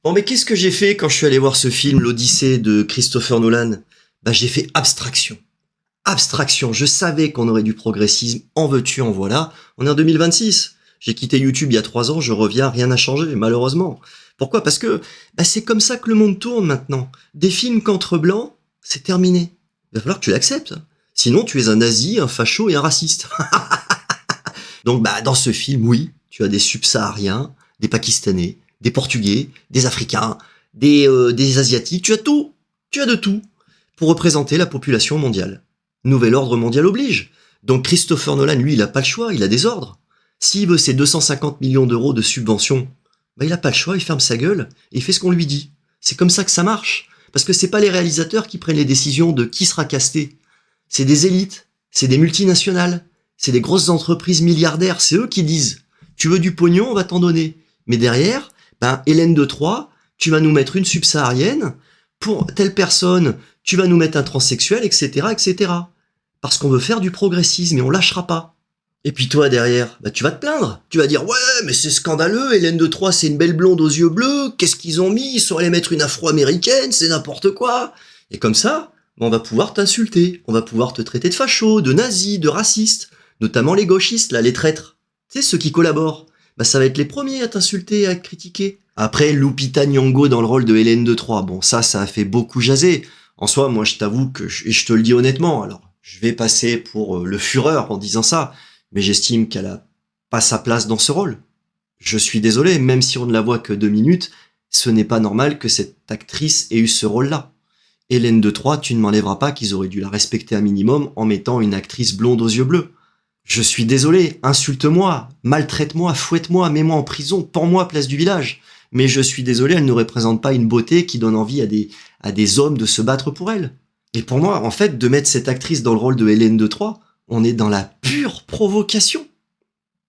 Bon, mais qu'est-ce que j'ai fait quand je suis allé voir ce film, l'Odyssée de Christopher Nolan? Bah, j'ai fait abstraction. Abstraction. Je savais qu'on aurait du progressisme. En veux-tu, en voilà. On est en 2026. J'ai quitté YouTube il y a 3 ans, je reviens, rien n'a changé, malheureusement. Pourquoi? Parce que bah, c'est comme ça que le monde tourne maintenant. Des films qu'entre blancs, c'est terminé. Il va falloir que tu l'acceptes. Sinon, tu es un nazi, un facho et un raciste. Donc, bah, dans ce film, oui, tu as des subsahariens, des Pakistanais, des Portugais, des Africains, des Asiatiques, tu as tout. Tu as de tout pour représenter la population mondiale. Nouvel ordre mondial oblige. Donc Christopher Nolan, lui, il a pas le choix, il a des ordres. S'il veut ses 250 millions d'euros de subvention, bah il a pas le choix, il ferme sa gueule et il fait ce qu'on lui dit. C'est comme ça que ça marche. Parce que c'est pas les réalisateurs qui prennent les décisions de qui sera casté. C'est des élites, c'est des multinationales, c'est des grosses entreprises milliardaires, c'est eux qui disent tu veux du pognon, on va t'en donner. Mais derrière, ben Hélène de Troyes, tu vas nous mettre une subsaharienne, pour telle personne, tu vas nous mettre un transsexuel, etc., etc. Parce qu'on veut faire du progressisme et on lâchera pas. Et puis toi derrière, bah tu vas te plaindre. Tu vas dire ouais mais c'est scandaleux, Hélène de Troyes c'est une belle blonde aux yeux bleus, qu'est-ce qu'ils ont mis, ils sont allés mettre une afro-américaine, c'est n'importe quoi. Et comme ça, on va pouvoir t'insulter, on va pouvoir te traiter de facho, de nazi, de raciste, notamment les gauchistes là, les traîtres. Tu sais ceux qui collaborent. Bah ça va être les premiers à t'insulter, à te critiquer. Après Lupita Nyong'o dans le rôle de Hélène de Troyes, bon ça a fait beaucoup jaser. En soi, moi je t'avoue que, et je te le dis honnêtement, alors je vais passer pour le fureur en disant ça, mais j'estime qu'elle a pas sa place dans ce rôle. Je suis désolé, même si on ne la voit que 2 minutes, ce n'est pas normal que cette actrice ait eu ce rôle-là. Hélène de Troyes, tu ne m'enlèveras pas qu'ils auraient dû la respecter un minimum en mettant une actrice blonde aux yeux bleus. Je suis désolé, insulte-moi, maltraite-moi, fouette-moi, mets-moi en prison, pends-moi place du village. Mais je suis désolé, elle ne représente pas une beauté qui donne envie à des hommes de se battre pour elle. Et pour moi, en fait, de mettre cette actrice dans le rôle de Hélène de Troyes, on est dans la pure provocation.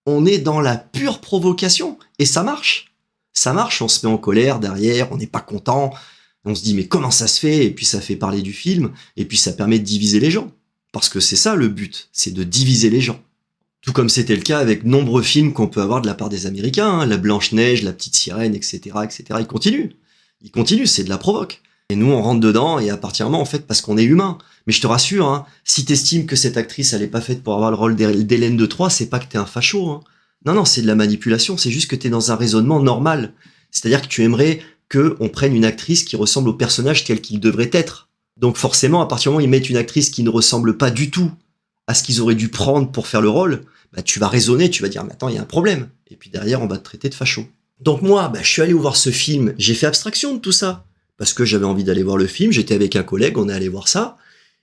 On est dans la pure provocation. Et ça marche. Ça marche, on se met en colère derrière, on n'est pas content. On se dit mais comment ça se fait? Et puis ça fait parler du film, et puis ça permet de diviser les gens. Parce que c'est ça le but, c'est de diviser les gens. Tout comme c'était le cas avec nombreux films qu'on peut avoir de la part des Américains, hein, la Blanche-Neige, la Petite Sirène, etc., etc. Ils continuent. Ils continuent, c'est de la provoque. Et nous, on rentre dedans, et à partir du moment, en fait, parce qu'on est humain. Mais je te rassure, hein, si t'estimes que cette actrice, elle est pas faite pour avoir le rôle d'Hélène de Troyes, c'est pas que t'es un facho, hein. Non, non, c'est de la manipulation, c'est juste que t'es dans un raisonnement normal. C'est-à-dire que tu aimerais qu'on prenne une actrice qui ressemble au personnage tel qu'il devrait être. Donc forcément, à partir du moment où ils mettent une actrice qui ne ressemble pas du tout à ce qu'ils auraient dû prendre pour faire le rôle, bah tu vas raisonner, tu vas dire mais attends, il y a un problème. Et puis derrière, on va te traiter de facho. Donc moi, bah, je suis allé voir ce film, j'ai fait abstraction de tout ça. Parce que j'avais envie d'aller voir le film, j'étais avec un collègue, on est allé voir ça.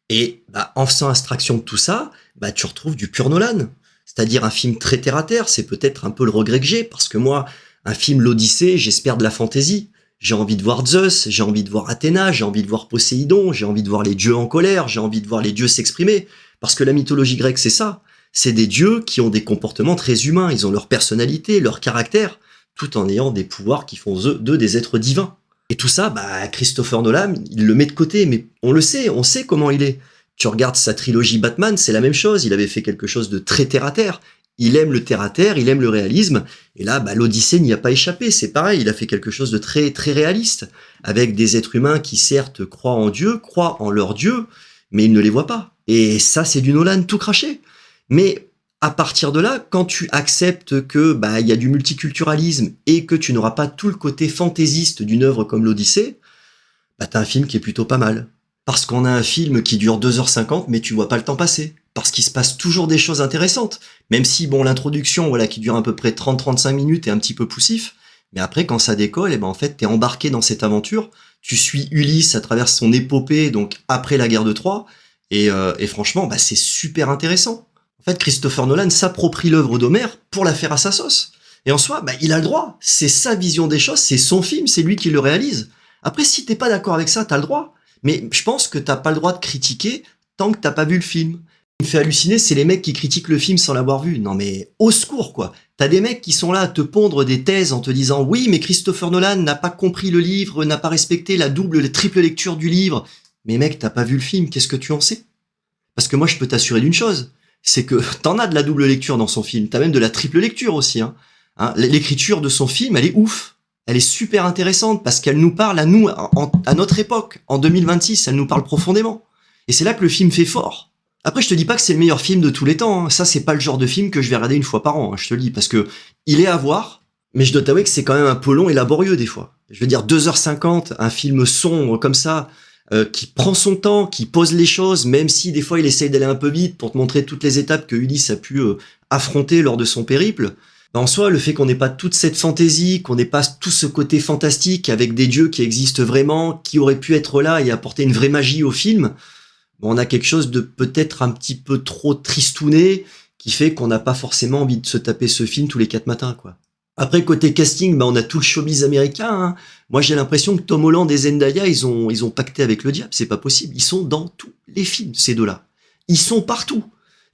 Et bah, en faisant abstraction de tout ça, bah, tu retrouves du pur Nolan. C'est-à-dire un film très terre à terre, c'est peut-être un peu le regret que j'ai, parce que moi, un film l'Odyssée, j'espère de la fantaisie. J'ai envie de voir Zeus, j'ai envie de voir Athéna, j'ai envie de voir Poséidon, j'ai envie de voir les dieux en colère, j'ai envie de voir les dieux s'exprimer. Parce que la mythologie grecque, c'est ça. C'est des dieux qui ont des comportements très humains, ils ont leur personnalité, leur caractère, tout en ayant des pouvoirs qui font d'eux des êtres divins. Et tout ça, bah, Christopher Nolan, il le met de côté, mais on sait comment il est. Tu regardes sa trilogie Batman, c'est la même chose, il avait fait quelque chose de très terre-à-terre. Il aime le terre-à-terre, il aime le réalisme, et là, bah, l'Odyssée n'y a pas échappé, c'est pareil, il a fait quelque chose de très, très réaliste, avec des êtres humains qui certes croient en Dieu, croient en leur Dieu, mais ils ne les voient pas. Et ça, c'est du Nolan tout craché. Mais à partir de là, quand tu acceptes que bah il y a du multiculturalisme et que tu n'auras pas tout le côté fantaisiste d'une œuvre comme l'Odyssée, bah t'as un film qui est plutôt pas mal. Parce qu'on a un film qui dure 2h50, mais tu vois pas le temps passer. Parce qu'il se passe toujours des choses intéressantes. Même si, bon, l'introduction, voilà, qui dure à peu près 30-35 minutes est un petit peu poussif. Mais après, quand ça décolle, et ben, en fait, t'es embarqué dans cette aventure. Tu suis Ulysse à travers son épopée, donc après la guerre de Troie. Et franchement, bah, c'est super intéressant. En fait, Christopher Nolan s'approprie l'œuvre d'Homère pour la faire à sa sauce. Et en soi, bah, il a le droit. C'est sa vision des choses, c'est son film, c'est lui qui le réalise. Après, si t'es pas d'accord avec ça, t'as le droit. Mais je pense que t'as pas le droit de critiquer tant que t'as pas vu le film. Ce qui me fait halluciner, c'est les mecs qui critiquent le film sans l'avoir vu. Non mais, au secours, quoi. T'as des mecs qui sont là à te pondre des thèses en te disant « Oui, mais Christopher Nolan n'a pas compris le livre, n'a pas respecté la double, la triple lecture du livre. » Mais mec, t'as pas vu le film, qu'est-ce que tu en sais? Parce que moi, je peux t'assurer d'une chose, c'est que t'en as de la double lecture dans son film, t'as même de la triple lecture aussi, hein. L'écriture de son film, elle est ouf. elle est super intéressante parce qu'elle nous parle à nous, à notre époque, en 2026, elle nous parle profondément. Et c'est là que le film fait fort. Après, je te dis pas que c'est le meilleur film de tous les temps, hein. Ça, c'est pas le genre de film que je vais regarder une fois par an, hein, je te le dis, parce que il est à voir, mais je dois t'avouer que c'est quand même un peu long et laborieux des fois. Je veux dire, 2h50, un film sombre comme ça, qui prend son temps, qui pose les choses, même si des fois il essaye d'aller un peu vite pour te montrer toutes les étapes que Ulysse a pu affronter lors de son périple. En soi, le fait qu'on n'ait pas toute cette fantaisie, qu'on n'ait pas tout ce côté fantastique avec des dieux qui existent vraiment, qui auraient pu être là et apporter une vraie magie au film, on a quelque chose de peut-être un petit peu trop tristouné, qui fait qu'on n'a pas forcément envie de se taper ce film tous les 4 matins, quoi. Après, côté casting, on a tout le showbiz américain, hein. Moi, j'ai l'impression que Tom Holland et Zendaya, ils ont pacté avec le diable. C'est pas possible. Ils sont dans tous les films, ces deux-là. Ils sont partout.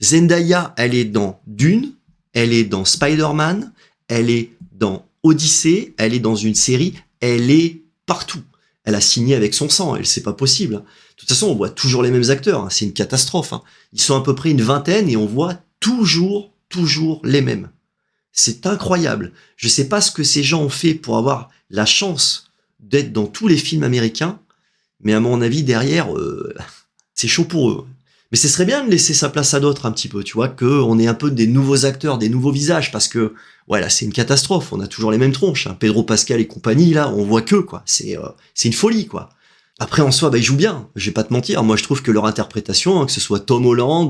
Zendaya, elle est dans Dune, elle est dans Spider-Man, elle est dans Odyssée, elle est dans une série, elle est partout. Elle a signé avec son sang, elle, c'est pas possible. De toute façon, on voit toujours les mêmes acteurs, hein. C'est une catastrophe, hein. Ils sont à peu près une vingtaine et on voit toujours les mêmes. C'est incroyable. Je sais pas ce que ces gens ont fait pour avoir la chance d'être dans tous les films américains, mais à mon avis, derrière, c'est chaud pour eux. Mais ce serait bien de laisser sa place à d'autres un petit peu, tu vois, qu'on ait un peu des nouveaux acteurs, des nouveaux visages, parce que, ouais, là, c'est une catastrophe. On a toujours les mêmes tronches, hein. Pedro Pascal et compagnie, là, on voit que, quoi. C'est une folie, quoi. Après, en soi, ils jouent bien. Je vais pas te mentir. Moi, je trouve que leur interprétation, hein, que ce soit Tom Holland,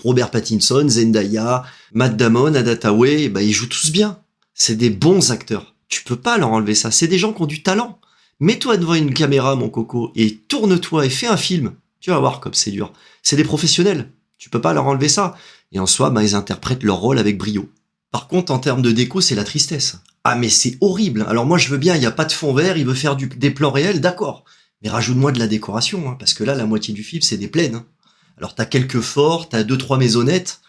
Robert Pattinson, Zendaya, Matt Damon, Ada Hathaway, ils jouent tous bien. C'est des bons acteurs. Tu peux pas leur enlever ça. C'est des gens qui ont du talent. Mets-toi devant une caméra, mon coco, et tourne-toi et fais un film. Tu vas voir comme c'est dur. C'est des professionnels. Tu peux pas leur enlever ça. Et en soi, ils interprètent leur rôle avec brio. Par contre, en termes de déco, c'est la tristesse. Ah, mais c'est horrible. Alors moi, je veux bien, il y a pas de fond vert, il veut faire des plans réels, d'accord. Mais rajoute-moi de la décoration, hein, parce que là, la moitié du film, c'est des plaines, hein. Alors t'as quelques forts, t'as 2-3 maisonnettes,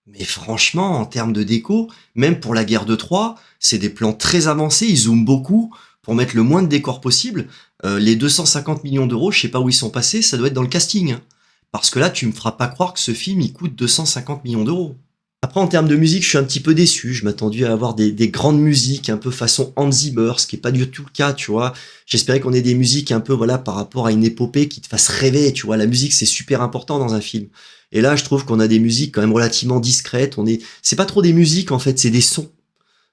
mais franchement, en termes de déco, même pour la guerre de Troie, c'est des plans très avancés, ils zooment beaucoup pour mettre le moins de décors possible. Les 250 millions d'euros, je sais pas où ils sont passés, ça doit être dans le casting, hein. Parce que là, tu me feras pas croire que ce film, il coûte 250 millions d'euros. Après, en termes de musique, je suis un petit peu déçu. Je m'attendais à avoir des grandes musiques, un peu façon Hans Zimmer, ce qui est pas du tout le cas, tu vois. J'espérais qu'on ait des musiques un peu, voilà, par rapport à une épopée qui te fasse rêver, tu vois. La musique, c'est super important dans un film. Et là, je trouve qu'on a des musiques quand même relativement discrètes. C'est pas trop des musiques, en fait, c'est des sons.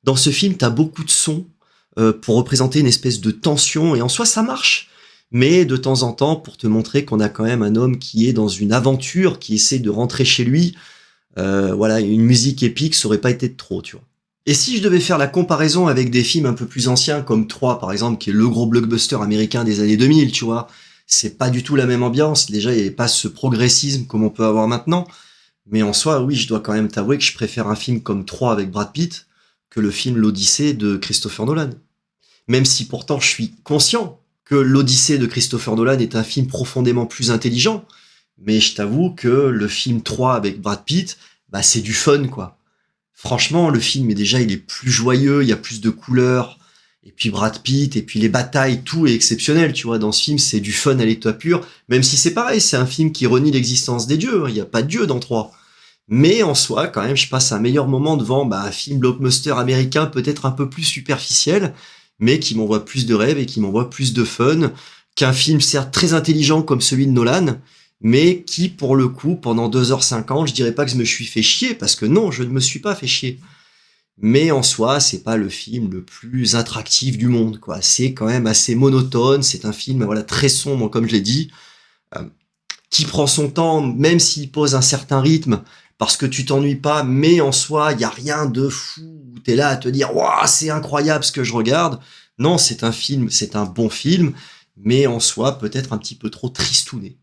Dans ce film, t'as beaucoup de sons, pour représenter une espèce de tension, et en soi, ça marche. Mais de temps en temps, pour te montrer qu'on a quand même un homme qui est dans une aventure, qui essaie de rentrer chez lui, voilà, une musique épique, ça aurait pas été de trop, tu vois. Et si je devais faire la comparaison avec des films un peu plus anciens, comme 3 par exemple, qui est le gros blockbuster américain des années 2000, tu vois, c'est pas du tout la même ambiance. Déjà, il n'y avait pas ce progressisme comme on peut avoir maintenant. Mais en soi, oui, je dois quand même t'avouer que je préfère un film comme 3 avec Brad Pitt que le film L'Odyssée de Christopher Nolan. Même si pourtant je suis conscient que L'Odyssée de Christopher Nolan est un film profondément plus intelligent, mais je t'avoue que le film 3 avec Brad Pitt, c'est du fun, quoi. Franchement, le film il est plus joyeux, il y a plus de couleurs, et puis Brad Pitt, et puis les batailles, tout est exceptionnel, tu vois. Dans ce film, c'est du fun à l'état pur, même si c'est pareil, c'est un film qui renie l'existence des dieux, hein. Il n'y a pas de dieu dans 3. Mais en soi, quand même, je passe un meilleur moment devant un film blockbuster américain peut-être un peu plus superficiel, mais qui m'envoie plus de rêves et qui m'envoie plus de fun qu'un film certes très intelligent comme celui de Nolan, mais qui, pour le coup, pendant 2h50, je dirais pas que je me suis fait chier, parce que non, je ne me suis pas fait chier. Mais en soi, c'est pas le film le plus attractif du monde, quoi. C'est quand même assez monotone, c'est un film, voilà, très sombre, comme je l'ai dit, qui prend son temps, même s'il pose un certain rythme, parce que tu t'ennuies pas, mais en soi, il y a rien de fou, où t'es là à te dire, waouh, c'est incroyable ce que je regarde. Non, c'est un film, c'est un bon film, mais en soi, peut-être un petit peu trop tristouné.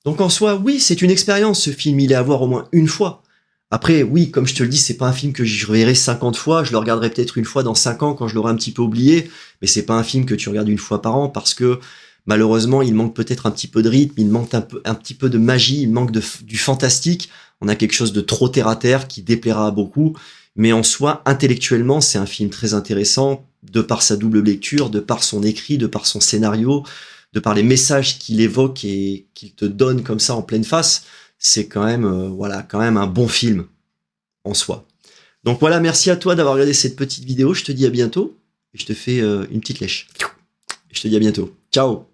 Donc en soi, oui, c'est une expérience, ce film, il est à voir au moins une fois. Après, oui, comme je te le dis, c'est pas un film que je reverrai 50 fois, je le regarderai peut-être une fois dans 5 ans quand je l'aurai un petit peu oublié, mais c'est pas un film que tu regardes une fois par an parce que malheureusement, il manque peut-être un petit peu de rythme, il manque un petit peu de magie, il manque du fantastique. On a quelque chose de trop terre à terre qui déplaira à beaucoup, mais en soi, intellectuellement, c'est un film très intéressant de par sa double lecture, de par son écrit, de par son scénario, de par les messages qu'il évoque et qu'il te donne comme ça en pleine face. C'est quand même, quand même un bon film en soi. Donc voilà, merci à toi d'avoir regardé cette petite vidéo. Je te dis à bientôt et je te fais une petite lèche. Et je te dis à bientôt. Ciao!